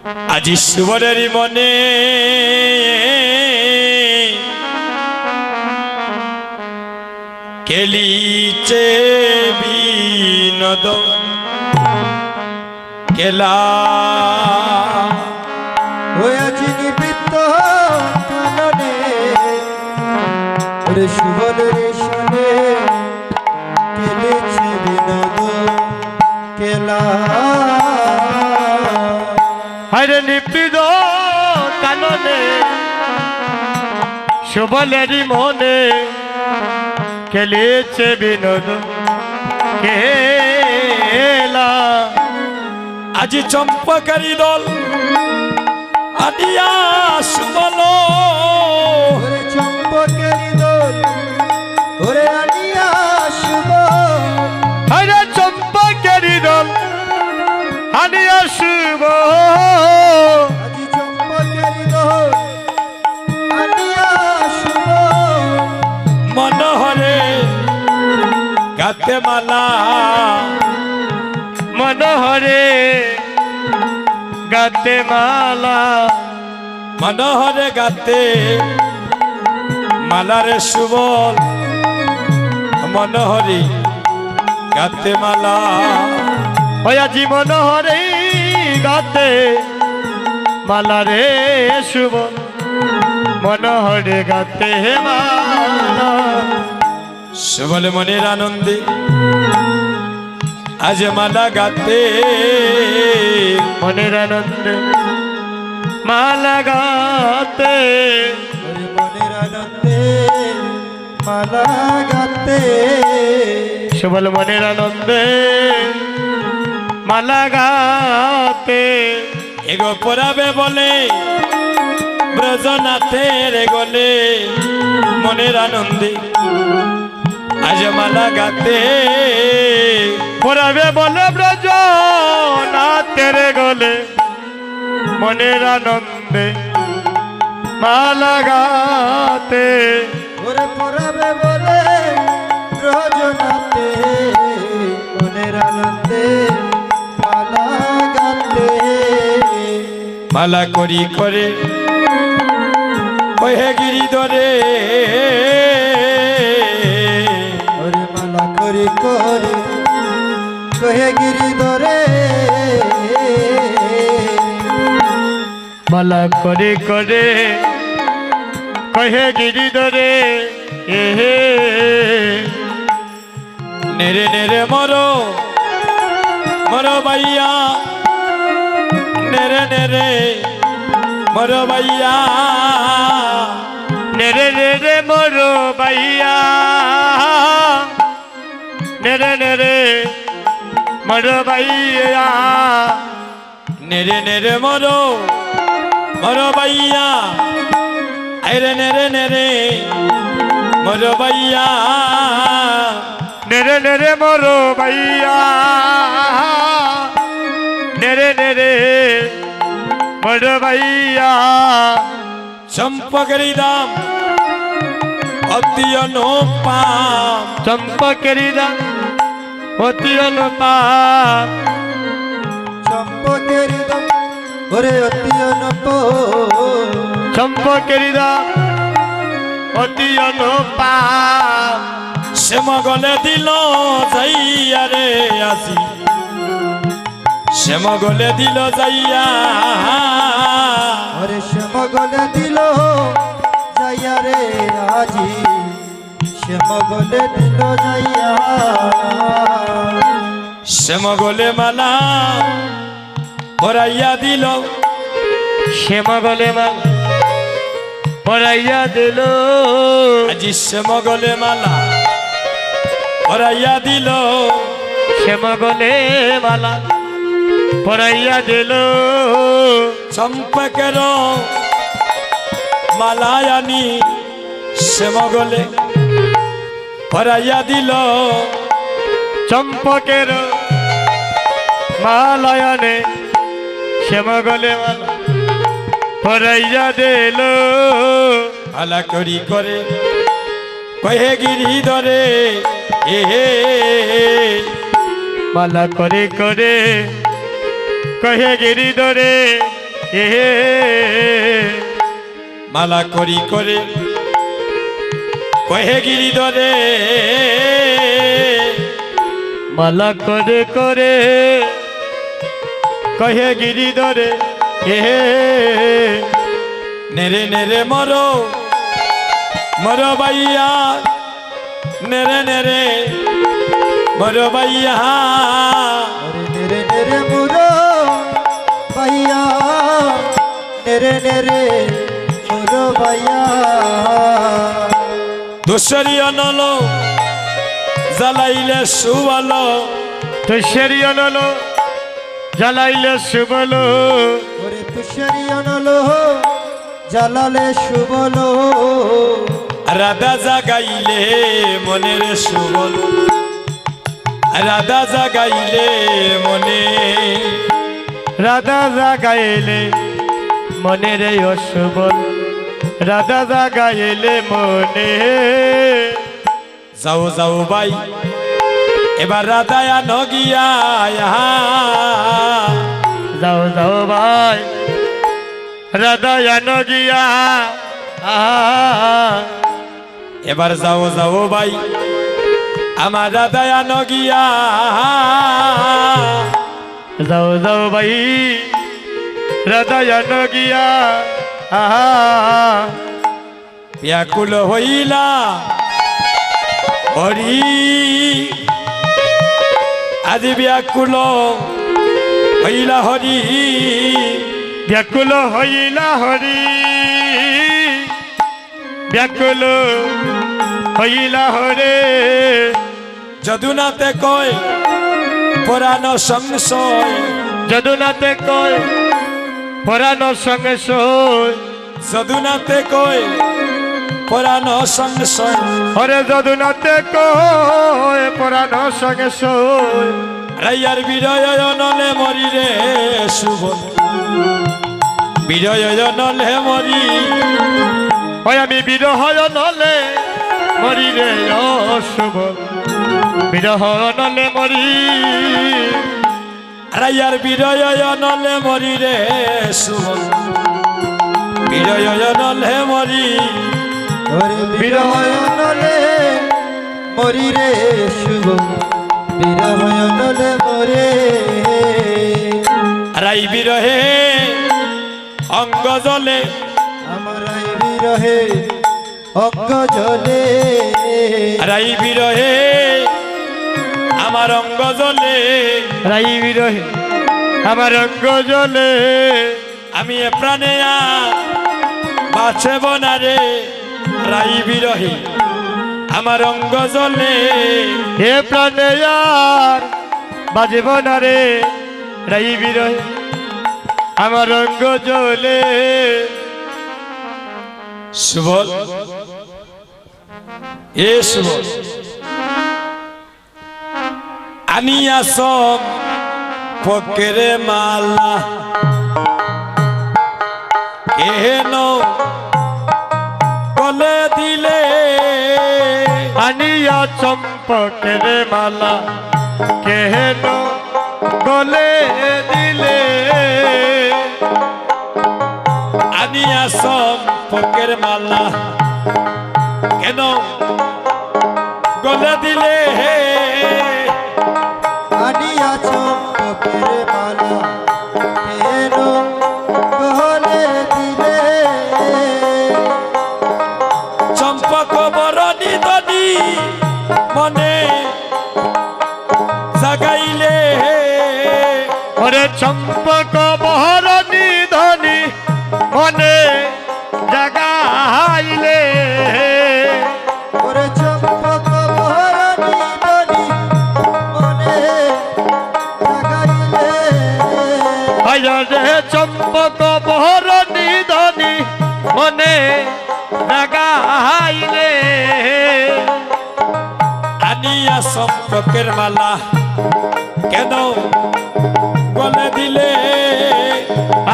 আজি সুবলের মনে খেলিছে বিনোদ খেলা হয়েছি নিবৃত্ত কাননে রে সুবলের সনে খেলেছে বিনোদ খেলা হরে নিবৃত কাননে সুবলের মনে খেলেছে বিনোদ খেলা আজি চম্পকারী দল আদিয়া সুবল ওরে চম্পকেরি দোল ওরে আনিয়া শুভ হরে চম্পকেরি দল আনিয়া শুভ আজি চম্পকেরি দোল আনিয়া শুভ মনোহরে গাতে মালা মনোহরে গাতে মালা মনোহরে গাতে মালারে সুবল মনোহরি গাতে মালা হয়াজি মনোহরে গাতে মালা রে শুভ মনোহরে গাতে মালা সুবল মনের আনন্দে আজ মালা গাতে মনের আনন্দে মালা গাতে ওরে মনের আনন্দে মালা গাতে সুবল মনের আনন্দে মালা গাতে এগো পরাবে বলে ব্রজনাথের গলে মনের আনন্দে আজ মালা গাতে পরাবে বলে ব্রজ না তেরে গলে মনের আনন্দে মালা গাতে ওরে পরাবে বলে রজনাতে মনের আনন্দে মালা গাতে মালা করি করে ওহে গিরি ধরে ওরে মালা করি করে কহে গিরি ধরে মালা করে করে কহে গিরি ধরে এহে নেরে নেরে মরো মরো ভাইয়া নেরে নেরে মরো ভাইয়া নেরে নেরে মরো বাইয়া নেরে নেরে মরো বাইয়া নেরে নেরে মরো মরো ভাইয়া আরে নেরে নেরে মরো ভাইয়া নেরে নেরে মরো বাইয়া নেরে নেরে মরো বাইয়া চম্পকের দাম অতি অনুপাম চম্পকেরি দাম অতি অনুপাত চম্পকেরি দম ওরে অতি অনপ চম্পকেরি দাম অতি অনুপাত সে মগলে দিল যাইয়া রে আসি সে মগলে দিল যাইয়া ওরে শ্যামগলে দিল যাইয়া রে আজি শ্যামগলে দিল যাইয়া সে মগলে মালা পরাইয়া দিল শ্যামগলে মাল পরাইয়া দিল আজি সে মগলে মালা পরাইয়া দিল শ্যামগলে মালা পরাইয়া দিল চম্পকের মালায়ানি সে মগলে পরাইয়া দিল চম্পকের মালায়নে শ্যামগলে মালা পরাইয়া দিল আলা করি করে কহে গিরি ধরে এ মালা করে করে কহে গিরি ধরে এ মালা করি করে কহে গিরিধরে মালা করে করে কহে গিরিধরে এ নেরে নেরে মরো মরো বাইয়া নেরে নেরে মরো বাইয়া নেরে নেরে মুরো ভাইয়া নেরে নেরে মুরো ভাইয়া দোসরি অনলো জ্বালাইলে সুবলো তুষারি অনলো জ্বালাইলে শুভলো ওরে তুষারি অনলো জ্বালালে শুভলো রাধা জাগাইলে মনের সুবল রাধা জাগাইলে মনে রাধা জাগাইলে মনের অশুভল রাধা জাগাইলে মনে যাও যাও ভাই এবার রাধায়া নগিয়া যাও যাও ভাই রাধা জানো গিয়া এবার যাও যাও ভাই আমার রাধায়া নগিয়া যাও যাও ভাই রাধা জানো গিয়া ব্যাকুল হইলা হরি আজ ব্যাকুল হইলা হরি ব্যাকুল হইলা হরি ব্যাকুল হইলা হরে যদুনাতে কয় পুরাণ সংশয় যদুনাতে কয় পরাণ সঙ্গে যদুনাতে কয় পুরাণ সংশয় হরে যদুনাতে কয় পরাণ সঙ্গে রাইয়ার বিরয় নলে মরি রে শুভ বিরয় নলে মরি ওই আমি বিরহ নলে মরি রে অশুভ বিরহ নলে মরি রাইয়ার বিরয় নলে মরি রে শুভ বিরয় নলে মরি ওরে বিরহ নলে মরি রে শুভ বিরহ নলে মরে রাই বিরহে অঙ্গ জলে আমার এই বিরহে অঙ্গ জলে রাই বিরহে আমার অঙ্গ জলে রাই বিরহে আমার অঙ্গ জলে আমি এ প্রাণে বাঁচব না রে রাই বিরহে আমার অঙ্গ জলে হে প্রাণে আর বাজব না রে রাই বিরহে আমার অঙ্গ জলে সুবল এ সুবল আনিয়া সব পকেরে মালা কেন বলে দিলে আনিয়া চম্পকের মালা কেহেন গলে দিলে আনিয়া সব পকের মালা কেন গলে দিলে আনিয়া চম্পকের মালা কেন গলে দিলে চম্পক বরণী দনি মনে জাগাইলে ওরে চম্পক বহর নিধনি মনে জাগাইলে ওরে চম্পক ভরণী দনি মনে জাগাইলে রে চম্পক বহর নিধনি মনে জাগাইলে আনিয়া সম্পর্কের মালা কেন গলে দিলে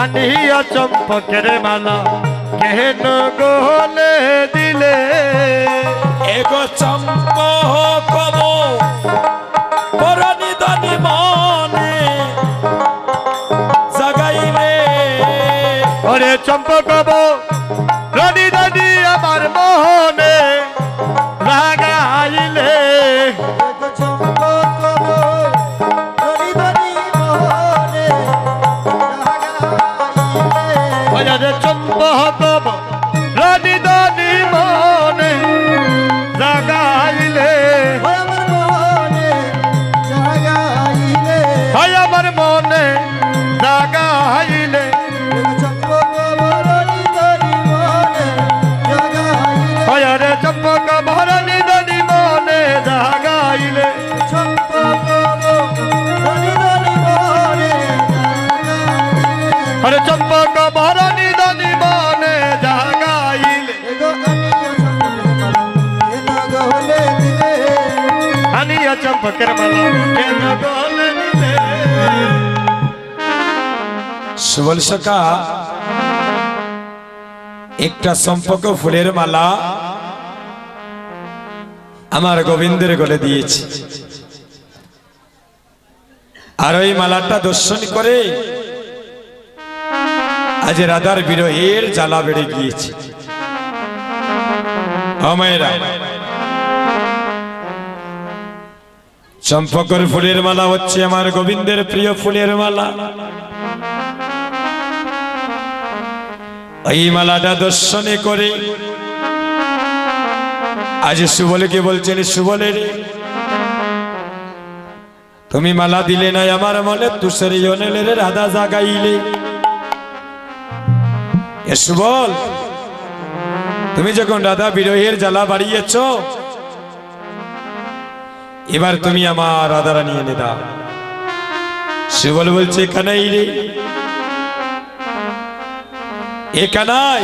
আনিয়া চম্পকের মালা কেহেন গলে দিলে এগো চম্পক বরণী দনি মনে জাগাইলে ওরে চম্পক রানী রানী আমার মোহনে লাগাইলে চম্পক ধনি ধনি মোহনে লাগাইলে ওরে চম্পক রানী রানী মোহনে লাগাইলে আমার মনে জাগাইলে হয় আমার মনে লাগাইলে চম্পক ধনি ধনি মোহনে জাগাইলে হয় রে চম্পক ভরণী রানী মনে লাগাইলে চম্পক ধনি ধনি মোহনে জাগাইলে আরে চম্পক ভরণী রানী মনে জাগাইলে এগো আনিয়া চম্পকের মালা কেন গলে দিলে আনিয়া চম্পকের মালা কেন গলে দিলে সুবল সখা একটা সম্পর্ক ফুলের মালা আমার গোবিন্দের গলে দিয়েছি আর ওই মালাটা দর্শন করে আজ রাধার বিরহের জ্বালা বেড়ে গিয়েছে আমায়রা চম্পকর ফুলের মালা হচ্ছে আমার গোবিন্দের প্রিয় ফুলের মালা এই মালাটা দর্শনে করে আজ সুবলকে বলছেন সুবলে রে তুমি মালা দিলে না আমার মনে তুষের ইয়নেলে রে রাধা জাগাইলে এ সুবল তুমি যখন রাধা বিরহের জ্বালা বাড়িয়েছ এবার তুমি আমার রাধারা নিয়ে নে দাও সুবল বলছে কানাই রে এ কানাই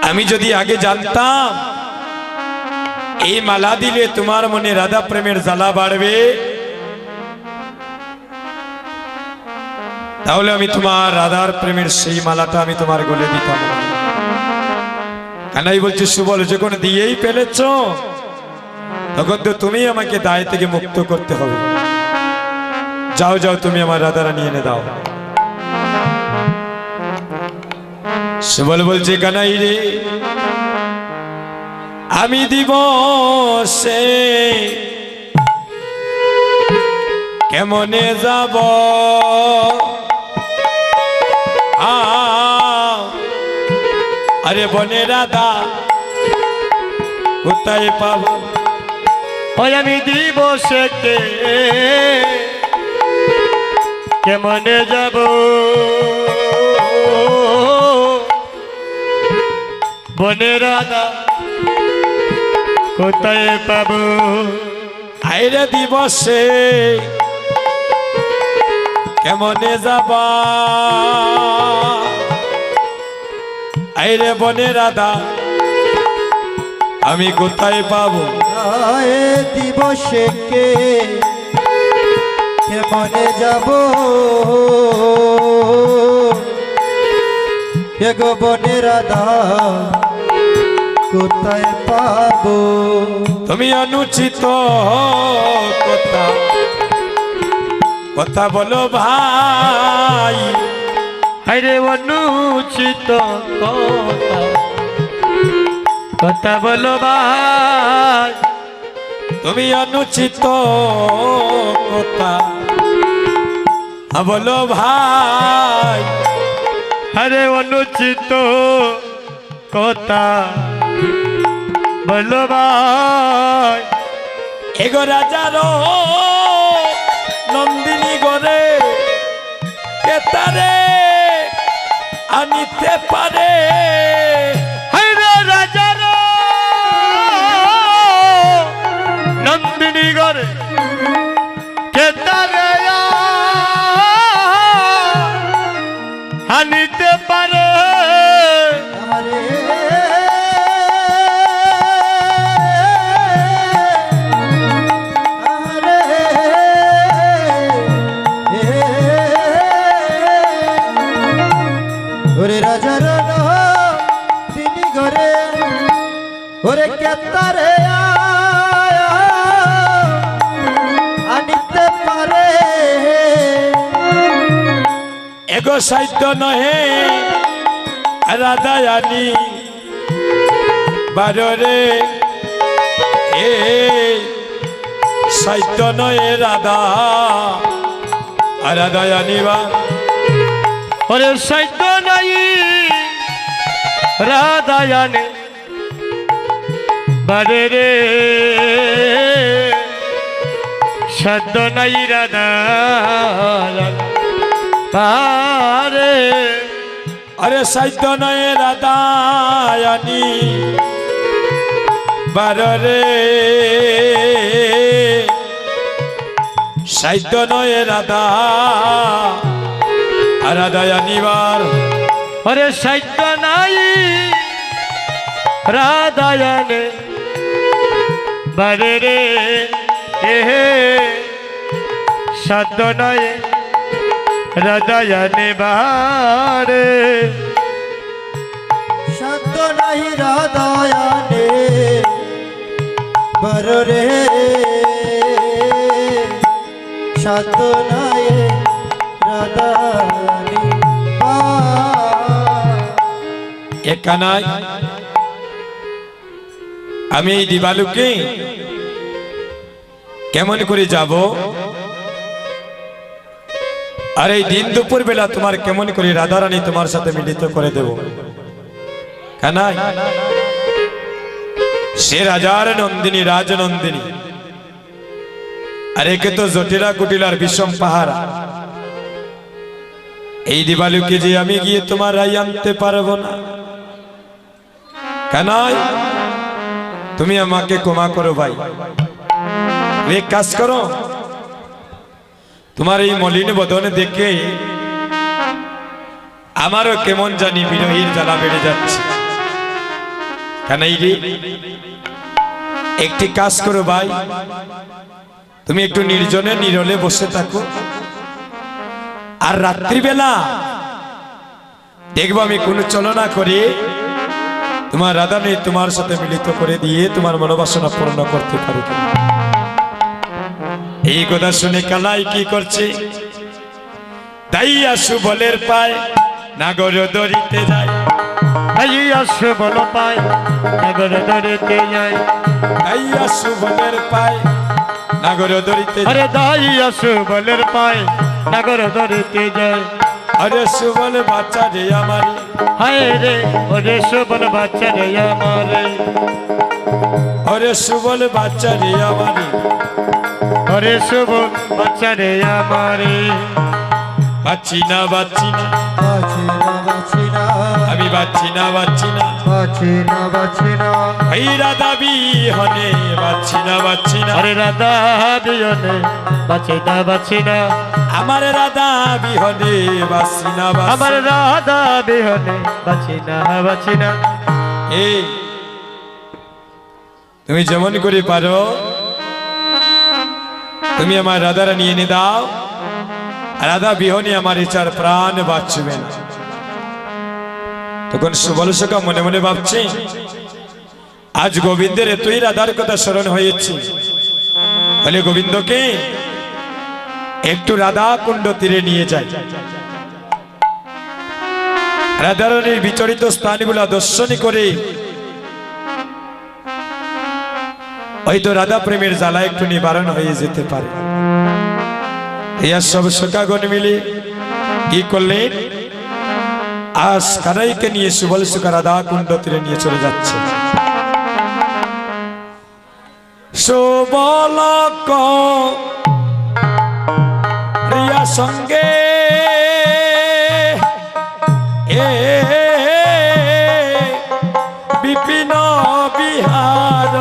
আমি যদি আগে জানতাম এই মালা দিলে তোমার মনে রাধা প্রেমের জ্বালা বাড়বে তাহলে আমি তোমার রাধার প্রেমের সেই মালাটা আমি তোমার গলে দিতাম না। কানাই বলছে সুবল যখন দিয়েই ফেলেছ তখন তো তুমি আমাকে দায় থেকে মুক্ত করতে হবে যাও যাও তুমি আমার রাধারা নিয়ে এনে দাও সুবল বলছে কানাই রে আমি দিব সে কেমনে যাব আরে বনে রাধা কোথায় পাবো ওই আমি দিব সেকে কেমনে যাব বনে রাধা কোথায় পাবো আইরে দিবসে কেমনে যাবা আইরে বনে রাধা আমি কোথায় পাবো আয়ে দিবসে কে কেমনে যাব এগো বনে রাধা কোথায় পাবো তুমি অনুচিত কথা কথা বলো ভাই আরে অনুচিত কথা কথা বলো ভাই তুমি অনুচিত কথা বলো ভাই আরে অনুচিত কথা বলো ভাই এগো রাজার নন্দিনী গরে কেতারে আনিতে পারে হায়রে রাজার নন্দিনী গরে কেতারে আনিতে পারে আরে ওরে রাজার তিনি ঘরে ওরে কেতারে আনিতে পারে এগো সাহিত্য নহে রাধায়ানি বাররে এ সাহিত্য নহে রাধা রাধায়ানি বা ওরে সাধ্য নাই রাধায়ানে বারে রে সাধ্য নাই রাধায়ান পারে আরে সাহিত্য নহে রাধায়ানি বাররে সাহিত্য নহে রাধা রাধায়ানি বার ওরে সাধ্য নাই রাধায়ানে বারে রে এহে সাধ্য নাই রাধায়ানে বারে সাধ্য নাহি রাধায়ানে বররে সাধ্য নাই রাধায়ানি একানাই আমি এই দিবালুকে কেমন করে যাব আর এই দিন দুপুর বেলা তোমার কেমন করে রাধারানী তোমার সাথে মিলিত করে দেব কানাই সে রাজার নন্দিনী রাজনন্দিনী আর একে তো জটিলা কুটিলার বিষম পাহারা এই দিবালুকে যে আমি গিয়ে তোমার রাই আনতে পারবো না কানাই তুমি আমাকে ক্ষমা করো ভাই এক কাজ করো তোমার এই মলিন বদন দেখে আমারও কেমন জানি বিরহীর জ্বালা বেড়ে যাচ্ছে কানাই রে একটি কাজ করো ভাই তুমি একটু নির্জনে নিরলে বসে থাকো আর রাত্রিবেলা দেখবো আমি কোনো চলনা করে তোমার রাধারানী তোমার সাথে মিলিত করে দিয়ে তোমার মনোবাসনা পূর্ণ করতে পারি এই কথা শুনে কালাই কি করছে তাই আসু বলের পায় নাগর দরিতে যায় তাই আসু বল পায় নাগর দরিতে যায় তাই আসু বলের পায় নাগর দরিতে আরে দাই আসু বলের পায় নাগর দরিতে যায় আরে সুবল বাচ্চা রে আমার হায় রে ওরে সুবল বাচ্চা রে আমারে আরে সুবল বাচ্চা রে আমার ওরে সুবল বাচ্চা রে আমারে বাচ্চি না বাচ্চি না বাছিনা আমি বাচ্চি না বাচ্চি না বাছিনা বাছিনা এই রাধা বিহনে বাচ্চি না বাচ্চি না আরে রাধা বিয়নে বাঁচে না বাঁচে না আমার রাধা বিহনে বাচ্চি না আমার রাধা বিহনে বাঁচে না বাঁচে না এই তুমি যেমন করে পারো তুমি আমার রাধারানী এনে দাও রাধা বিহনে আমার ইচ্ছার প্রাণ বাঁচবে না তখন সুবল সখা মনে মনে ভাবছে আজ গোবিন্দের এতই রাধার কথা স্মরণ হয়েছে বলে গোবিন্দকে একটু রাধা কুণ্ড তীরে নিয়ে যায় রাধারানীর বিচরিত স্থানগুলো দর্শনী করে হয়তো রাধা প্রেমের জ্বালা একটু নিবারণ হয়ে যেতে পারে সব সখাগণ মিলে কি করলেন আজ কানাইকে নিয়ে সুবল সখা রাধা কুণ্ড তীরে নিয়ে চলে যাচ্ছে সুবল রিয়া সঙ্গে এ বিপিন বিহার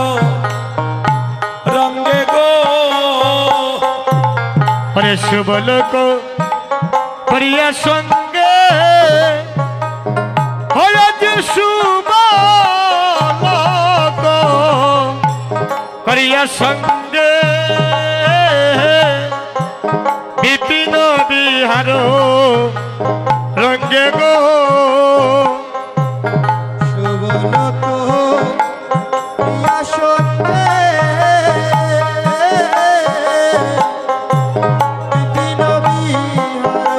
রঙ্গে গো আরে সুবল কো প্রিয়া সঙ্গে হয়জ সুবল কো প্রিয়া সঙ্গে বিপিন বিহার রঙ্গে গো সুবলক প্রিয়া সঙ্গে বিপিন বিহার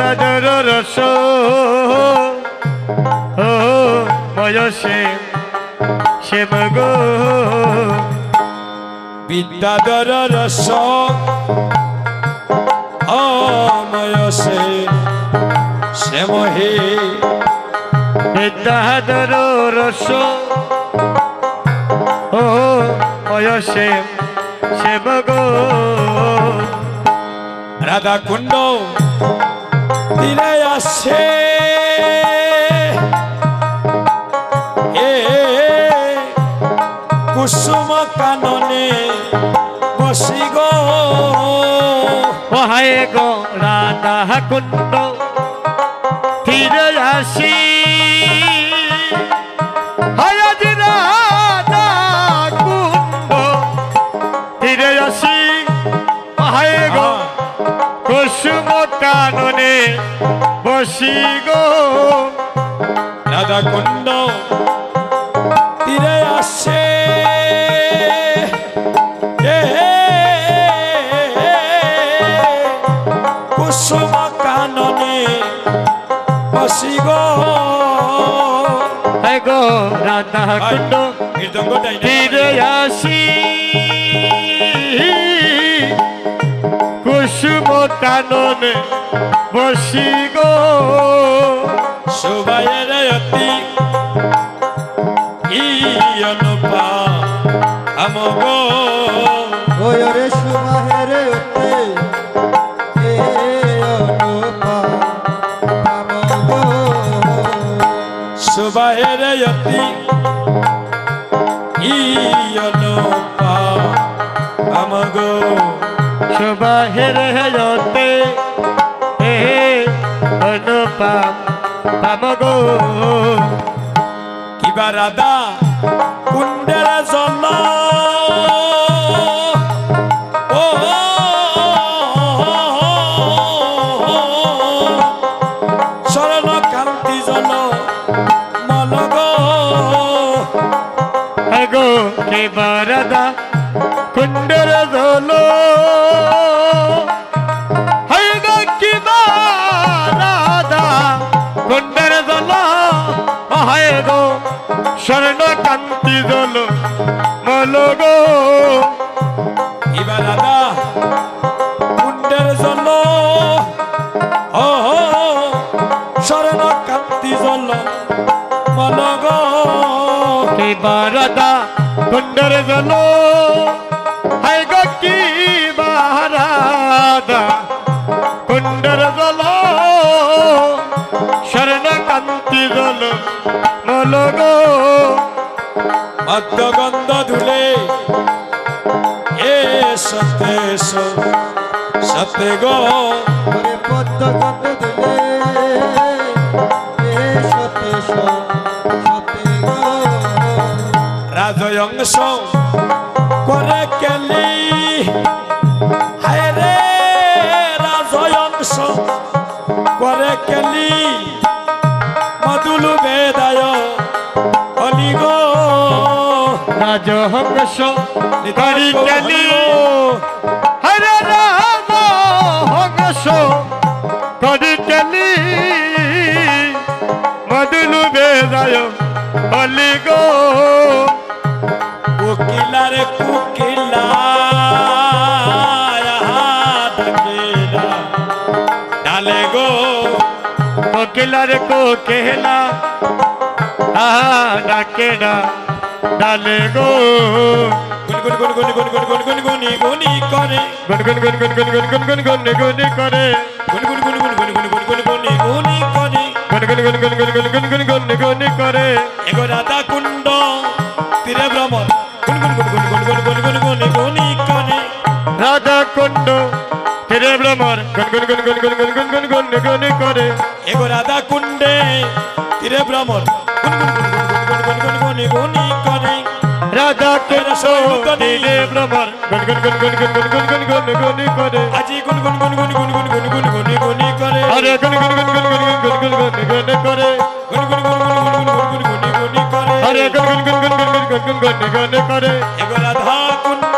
বিদ্যাধর রস ও বয়সে শ্যাম গো বিদ্যাধর রস অময়সে শ্যামহে বিদ্যাধর রস ও বয়সে শ্যাম গো রাধা কুণ্ড তীরে আসে এ কুসুম কাননে বসি গো ওহায় গো রাধা কুণ্ড ফিরে আসি হায়াজ রাধা কুণ্ড ফিরে আসি ওহায় গো কুসুম কাননে বসি গো রাধা কুণ্ড তীরে আসে এ কুসুম কাননে বসি গো হায় গো রাধা কুণ্ড মৃদঙ্গটাই ফিরে আসি কুসুম কাননে বসি গো শোভায়ের অতি অনুপা আমগ ওরে সুমাহের উঠে এ অনুপা আমগো শোভায়ের অতি অনুপা আমগ শোভাহের হতে হে অনুপম পামগো কিবা রাধা কুণ্ডের জল ও শরণ কান্তি জল মলগ গো কে বারদা কুণ্ডর জলো হায় গো কি বারদা কুণ্ডর জলো হায় গো স্বর্ণ কান্তি জলো মলো গো কিবা রাধা কুণ্ডের জল ও শরণ কান্তি জল মলগ কে বারদা কুণ্ডর জলো হায় গো কি বারদা কুণ্ডর জলো স্বর্ণ কান্তি জলো মলো গো মদ্যগন্ধ ধুলে এ সতে সতে গো ওরে পদ্ম গন্ধ দিলে এ সতে সতে গো রাজয়ংশ করে কেলি হায় রে রাজয়ংশ করে কেলি মধুলু বেদায় অলি গো রাজহংস করি কেলি হরে রাজহংস করি কেলি মধুলু বেদায় অলি গো কোকিলার কোকিলা ডাকেলা ডালে গো কোকিলার কোকিলা ডাকেডা ডালে গো গুন গুন গুন গুন গুন গুন গুন গুন গুনি করে গুন গুন গুন গুন গুন গুন গুন গুন গুন গুনি করে গুন গুন গুন গুন গুন গুন গুন গুন গুনি করে গুন গুন গুন গুন গুন গুন গুন গুন গুন গুনি করে এগো রাধা কুণ্ড তীরে ভ্রমণ গুন গুন গুন গুন গুন গুন গুন গুন গুন গুনি করে রাধা কুণ্ড তীরে ভ্রমর গুন গুন গুন গুন গুন গুন গুন গুন গুন গুনি করে এগো রাধা কুণ্ডে তীরে ভ্রমণ গুন গুন গুন গুন গুন গুন গুন গুনি করে রাধা কুণ্ড তীরে ভ্রমর গুন গুন গুন গুন গুন গুন গুন গুন গুন গুনি করে আজি গুন গুন গুন গুন গুন গুন গুন গুন গুনি গুনি করে আরে গুন গুন গুন গুন গুন গুন গুন গুন গুনি করে গুন গুন গুন গুন গুন গুন গুন গুনি গুনি করে আরে গুন গুন গুন গুন গুন গুন গুন গুন গুনি করে এগো রাধা কুণ্ড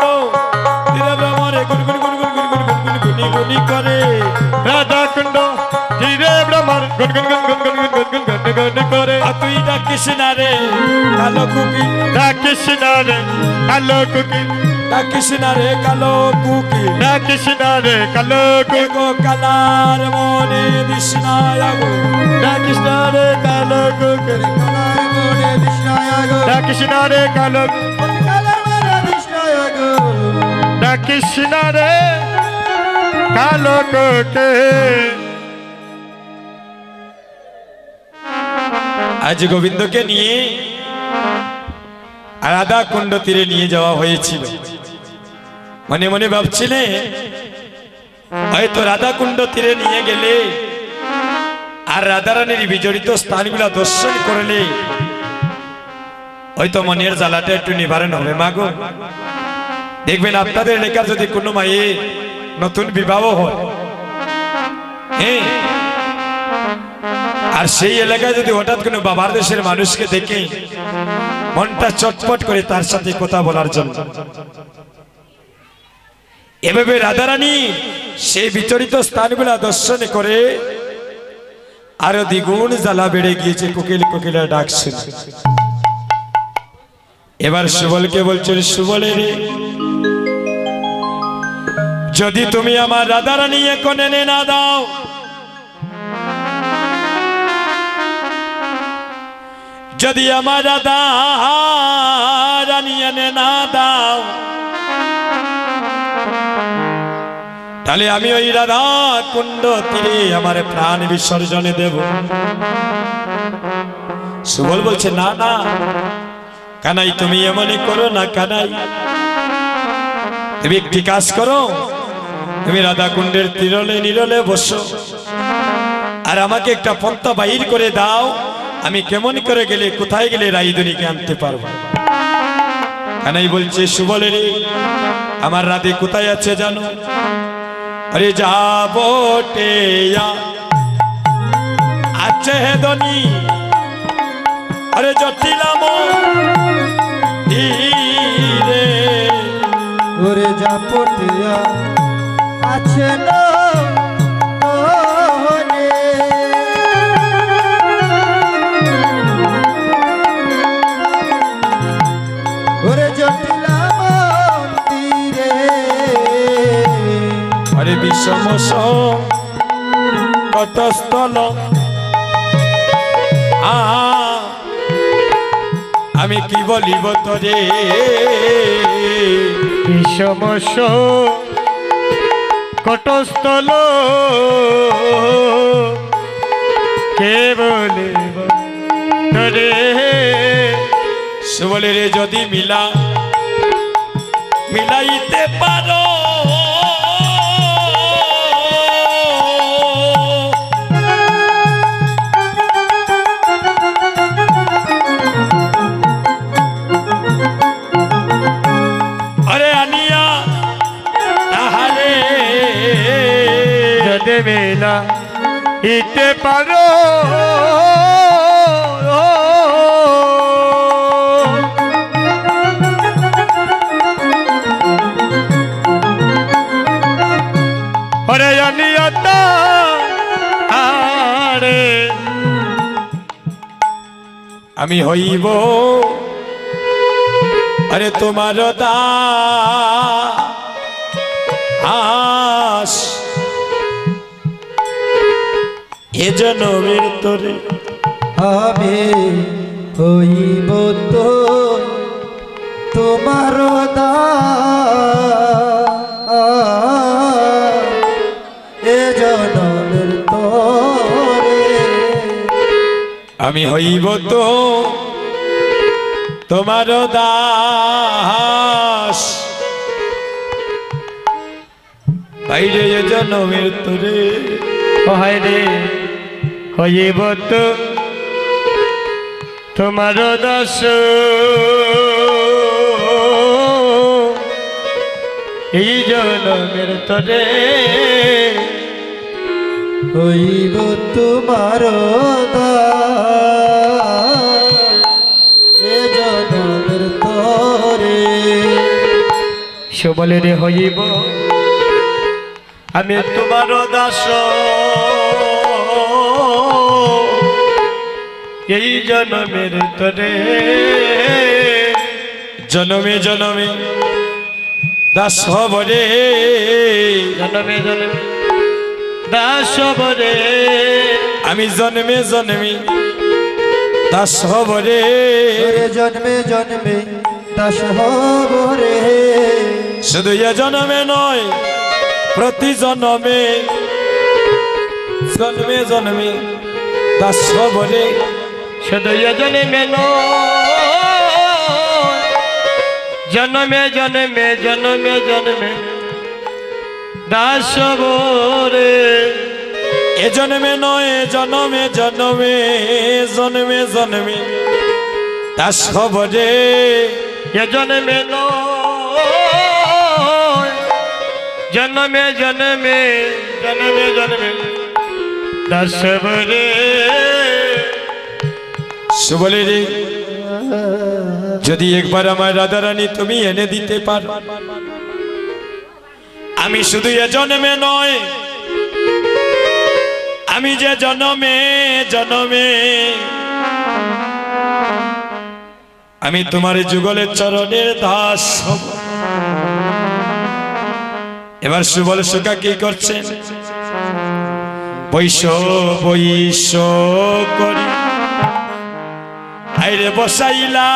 তীরে ভ্রমণে গুন গুন গুন গুন গুন গুন গুন গুন গুনি গুনি করে রাধা কুণ্ড তীরে আমার গুনগুন গুনগুন গুনগুন গুনগুন গুনগুন করে আর তুই ডাকিস না রে কালো কুকি, ডাকিস না রে কালো কুকিল ডাকিস না রে কালো কুকি, ডাকিস না রে কালো কুকিল গো কালার মনে দিস না আগুন, ডাকিস না রে কালো কুকিল কালার মনে বিষ্ণায় আগো ডাকিস না রে কালো কালার মনে বিষ্ণায় আগো ডাকিস না রে কালো কুকিল। আজ গোবিন্দকে নিয়ে রাধা কুণ্ড তীরে নিয়ে যাওয়া হয়েছিল। মনে মনে ভাবছিলে হয়তো রাধা কুণ্ড তীরে নিয়ে গেলে আর রাধারানীর বিজড়িত স্থানগুলো দর্শন করলে হয়তো মনের জ্বালাটা একটু নিবারণ হবে। মাগো দেখবেন আপনাদের এলাকার যদি কোনো মায়ে নতুন বিবাহ হয়, হ্যাঁ, আর সেই এলাকায় যদি হঠাৎ কোনো বাবার দেশের মানুষকে দেখে মনটা চটপট করে তার সাথে কথা বলার জন্য, এভাবে রাধারানী সেই বিচরিত স্থানগুলা দর্শন করে আরো দ্বিগুণ জ্বালা বেড়ে গিয়েছে কোকিল কোকিলা ডাক শুনে। এবার সুবলকে বলছেন, সুবলে রে, যদি তুমি আমার রাধারানী এখন এনে না দাও, যদি আমার রাধা রানী এনে না দাও, তাহলে আমি ওই রাধা কুণ্ড তীরে আমার প্রাণ বিসর্জনে দেব। সুবল বলছে, না না কানাই, তুমি এমনই করো না কানাই, তুমি একটি কাজ করো, তুমি রাধা কুণ্ডের তীরলে নিরলে বসো আর আমাকে একটা পন্থা বাহির করে দাও, আমি কেমন করে গেলে কোথায় গেলে রাইদুনিকে আনতে পারবো। কানাই বলছে, সুবলে রে, আমার রাধে কোথায় আছে জানো? আরে যাবো টেয়া আছে হেদনি, আরে জটিলাম ধীরে, ওরে জাপটিয়া আছে না ওহনে ওরে জটিলা মন্দিরে আরে বিষম কটস্থল আমি কি বলিব তোরে, বিষমস কটস্থল কে বলিব তোরে। সুবলে রে, যদি মিলাইতে পারো, আরে আনিয়া তাহারে যদি মেলা ইতে পারো, ওরে অনিয়তা আরে আমি হইব আরে তোমার দাস, এ জনমের তোরে আমি হইব তো তোমার এ জনমের তরে আমি হইব তো তোমার দাস, বাইরে এ জনমের তোরে হয় রে হইব তো তোমার দাস, এই জনমের তরে হইব তোমার এ জনমের তরে সুবলে রে হইব আমি তোমার দাস, এই জনমের তরে জনমে জনমে দাস হব রে, জনমে জনমে দাস হব রে, আমি জন্মে জন্মে দাস হব রে। ওরে জন্মে জন্মে দাস হব রে, শুধু এ জন্মে নয় প্রতি জন্মে জন্মে জন্মে দাস হব রে। শুধু জনমে জনমে জনমে জনমে জনমে দাস হব রে, এ জন্মে নয় জন্মে জন্মে জন্মে জন্মে দাস হব রে। এ জনমে জনমে জনমে জনমে জনমে দাস হব রে। সুবলে রে, যদি একবার আমার রাধারানী তুমি এনে দিতে পারো, আমি শুধু এ জন্মে নয়, আমি যে জন্মে জন্মে আমি তোমার যুগলের চরণের দাস হব। এবার সুবল সুকা কি করছেন? বৈশ বৈশ করি আইরে বসাইলা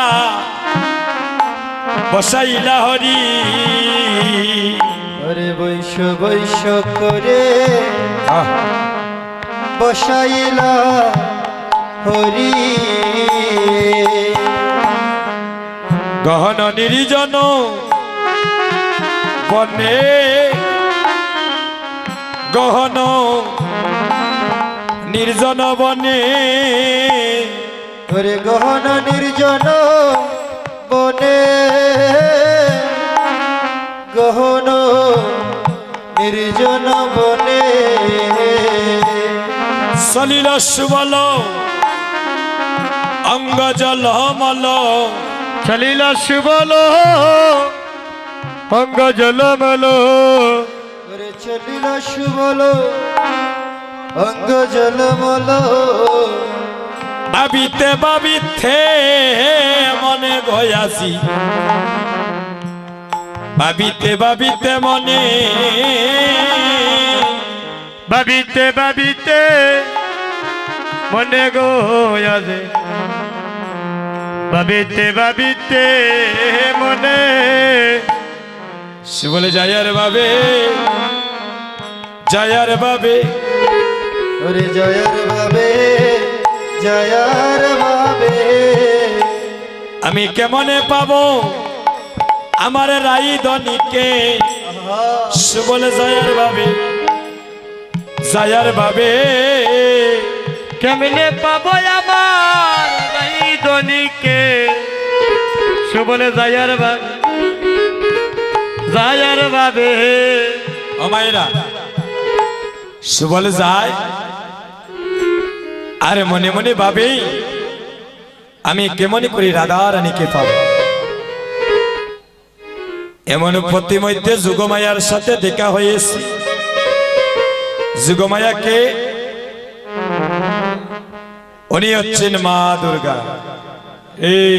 বসাইলা হরি, ওরে বৈশ বৈশ করে বসাইলা হরি, গহন নির্জন বনে, গহন নির্জন বনে, ওরে গহন নির্জন বনে, গহন নির্জন বনে, সলিল সুবল অঙ্গ জল মল, চলিল সুবল অঙ্গ জলমল, ওরে চলিল সুবল অঙ্গ জলমল, ভাবিতে ভাবিতে মনে গয়াসি, ভাবিতে ভাবিতে মনে, ভাবিতে ভাবিতে মনে গোয়াছে, ভাবিতে ভাবিতে মনে। সে বলে যায়ার বাবে যায়ার বাবে, ওরে জয়ার ভাবে জয়ার ভাবে, আমি কেমনে পাবো আমার রাই ধনীকে? সে বলে যায়ার বাবে যায়ার বাবে, কেমনে পাবো আমার এই ধনীকে? সুবলে যায়ার ভাবে যায়ার ভাবে, ও মায়েরা সে বলে যায় আরে মনে মনে ভাবে আমি কেমনে করি রাধা রানীকে পাবো। এমন প্রতিমধ্যে যুগমায়ার সাথে দেখা হয়েছে। যুগমায়াকে উনি হচ্ছেন মা দুর্গা। এই